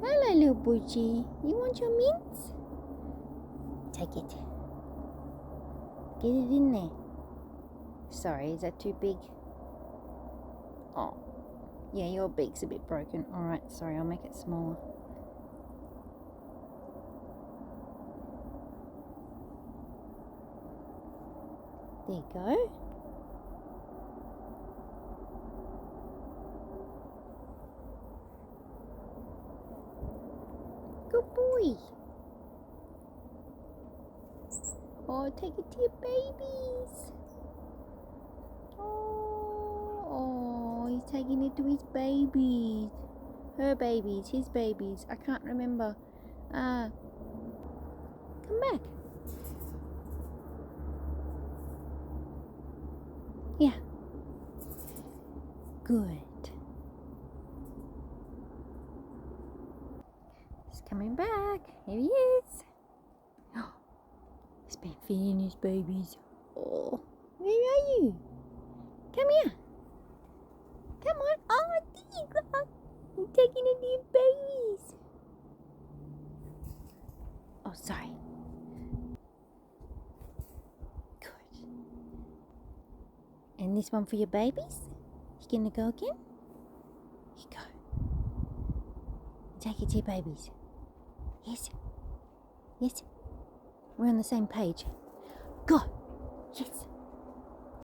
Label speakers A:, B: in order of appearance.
A: Hello, little Butchy. You want your mints? Take it. Get it in there. Sorry, is that too big? Oh, yeah, your beak's a bit broken. Alright, sorry, I'll make it smaller. There you go. Good boy. Oh, take it to your babies. Oh, he's taking it to his babies. Her babies, his babies. I can't remember. Come back. Yeah. Good. He's coming back. Here he is. Oh, he's been feeding his babies. Oh, where are you? Come here. Come on. Oh, there you go. You're taking it to your babies. Oh, sorry. Good. And this one for your babies? You gonna go again? You go. Take it to your babies. Yes. Yes. We're on the same page. Go. Yes.